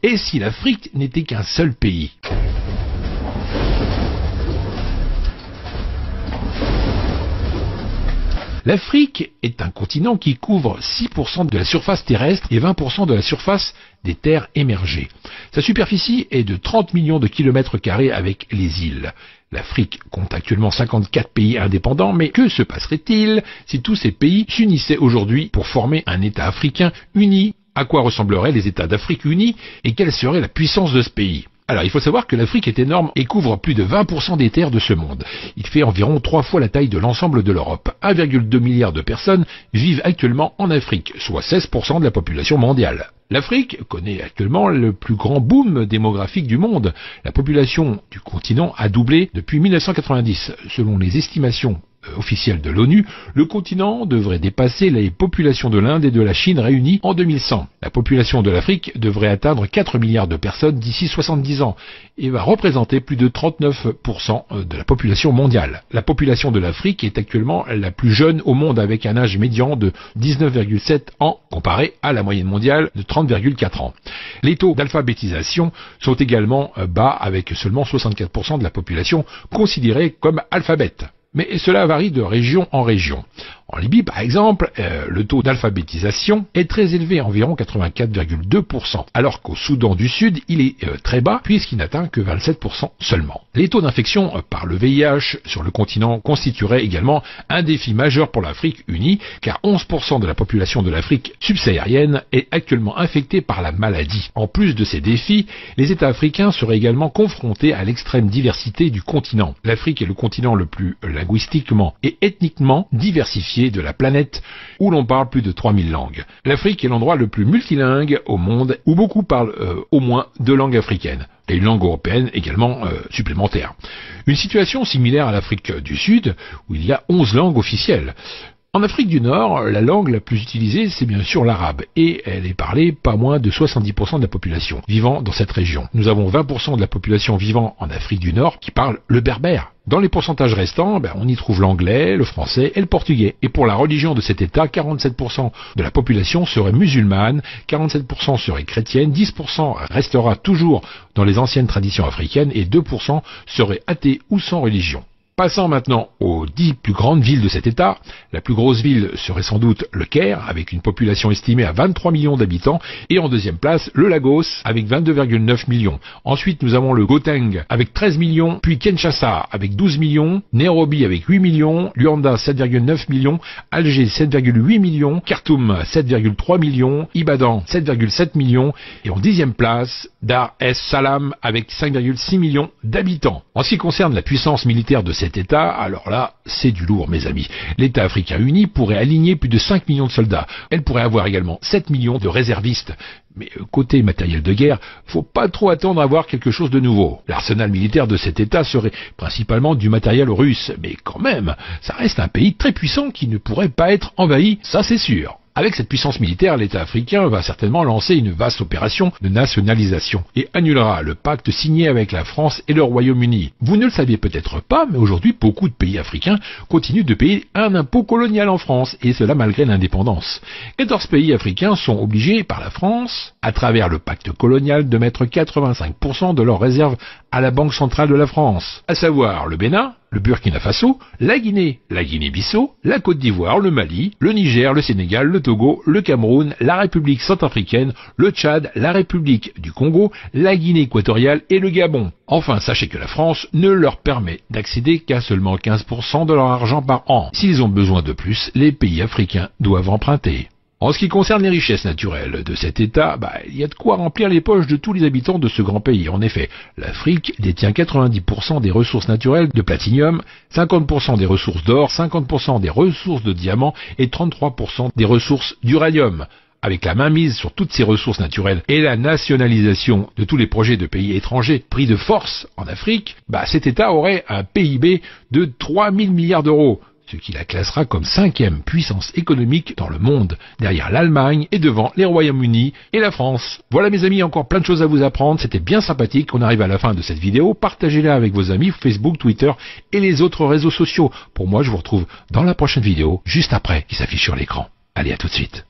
Et si l'Afrique n'était qu'un seul pays ? L'Afrique est un continent qui couvre 6% de la surface terrestre et 20% de la surface des terres émergées. Sa superficie est de 30 millions de kilomètres carrés avec les îles. L'Afrique compte actuellement 54 pays indépendants, mais que se passerait-il si tous ces pays s'unissaient aujourd'hui pour former un État africain uni ? À quoi ressembleraient les États d'Afrique unis et quelle serait la puissance de ce pays ? Alors, il faut savoir que l'Afrique est énorme et couvre plus de 20% des terres de ce monde. Il fait environ 3 fois la taille de l'ensemble de l'Europe. 1,2 milliard de personnes vivent actuellement en Afrique, soit 16% de la population mondiale. L'Afrique connaît actuellement le plus grand boom démographique du monde. La population du continent a doublé depuis 1990. Selon les estimations officielle de l'ONU, le continent devrait dépasser les populations de l'Inde et de la Chine réunies en 2100. La population de l'Afrique devrait atteindre 4 milliards de personnes d'ici 70 ans et va représenter plus de 39% de la population mondiale. La population de l'Afrique est actuellement la plus jeune au monde avec un âge médian de 19,7 ans comparé à la moyenne mondiale de 30,4 ans. Les taux d'alphabétisation sont également bas avec seulement 64% de la population considérée comme alphabète. Mais cela varie de région en région. En Libye, par exemple, le taux d'alphabétisation est très élevé, environ 84,2%, alors qu'au Soudan du Sud, il est très bas, puisqu'il n'atteint que 27% seulement. Les taux d'infection par le VIH sur le continent constitueraient également un défi majeur pour l'Afrique unie, car 11% de la population de l'Afrique subsaharienne est actuellement infectée par la maladie. En plus de ces défis, les États africains seraient également confrontés à l'extrême diversité du continent. L'Afrique est le continent le plus linguistiquement et ethniquement diversifié de la planète, où l'on parle plus de 3000 langues. L'Afrique est l'endroit le plus multilingue au monde, où beaucoup parlent au moins 2 langues africaines, et une langue européenne également supplémentaire. Une situation similaire à l'Afrique du Sud, où il y a 11 langues officielles. En Afrique du Nord, la langue la plus utilisée, c'est bien sûr l'arabe, et elle est parlée pas moins de 70% de la population vivant dans cette région. Nous avons 20% de la population vivant en Afrique du Nord qui parle le berbère. Dans les pourcentages restants, on y trouve l'anglais, le français et le portugais. Et pour la religion de cet État, 47% de la population serait musulmane, 47% serait chrétienne, 10% restera toujours dans les anciennes traditions africaines et 2% seraient athées ou sans religion. Passons maintenant aux 10 plus grandes villes de cet État. La plus grosse ville serait sans doute le Caire, avec une population estimée à 23 millions d'habitants, et en deuxième place, le Lagos, avec 22,9 millions. Ensuite, nous avons le Gauteng, avec 13 millions, puis Kinshasa, avec 12 millions, Nairobi, avec 8 millions, Luanda, 7,9 millions, Alger, 7,8 millions, Khartoum, 7,3 millions, Ibadan, 7,7 millions, et en 10e place, Dar es Salaam, avec 5,6 millions d'habitants. En ce qui concerne la puissance militaire de cet État, alors là, c'est du lourd, mes amis. L'État africain uni pourrait aligner plus de 5 millions de soldats. Elle pourrait avoir également 7 millions de réservistes. Mais côté matériel de guerre, faut pas trop attendre à voir quelque chose de nouveau. L'arsenal militaire de cet État serait principalement du matériel russe. Mais quand même, ça reste un pays très puissant qui ne pourrait pas être envahi, ça c'est sûr. Avec cette puissance militaire, l'État africain va certainement lancer une vaste opération de nationalisation et annulera le pacte signé avec la France et le Royaume-Uni. Vous ne le saviez peut-être pas, mais aujourd'hui, beaucoup de pays africains continuent de payer un impôt colonial en France, et cela malgré l'indépendance. 14 pays africains sont obligés par la France, à travers le pacte colonial, de mettre 85% de leurs réserves à la Banque centrale de la France, à savoir le Bénin, le Burkina Faso, la Guinée-Bissau, la Côte d'Ivoire, le Mali, le Niger, le Sénégal, le Togo, le Cameroun, la République centrafricaine, le Tchad, la République du Congo, la Guinée équatoriale et le Gabon. Enfin, sachez que la France ne leur permet d'accéder qu'à seulement 15% de leur argent par an. S'ils ont besoin de plus, les pays africains doivent emprunter. En ce qui concerne les richesses naturelles de cet État, il y a de quoi remplir les poches de tous les habitants de ce grand pays. En effet, l'Afrique détient 90% des ressources naturelles de platinium, 50% des ressources d'or, 50% des ressources de diamants et 33% des ressources d'uranium. Avec la mainmise sur toutes ces ressources naturelles et la nationalisation de tous les projets de pays étrangers pris de force en Afrique, cet État aurait un PIB de 3 000 milliards d'euros. Ce qui la classera comme 5e puissance économique dans le monde, derrière l'Allemagne et devant les Royaumes-Unis et la France. Voilà mes amis, encore plein de choses à vous apprendre, c'était bien sympathique, on arrive à la fin de cette vidéo, partagez-la avec vos amis, Facebook, Twitter et les autres réseaux sociaux. Pour moi, je vous retrouve dans la prochaine vidéo, juste après, qui s'affiche sur l'écran. Allez, à tout de suite.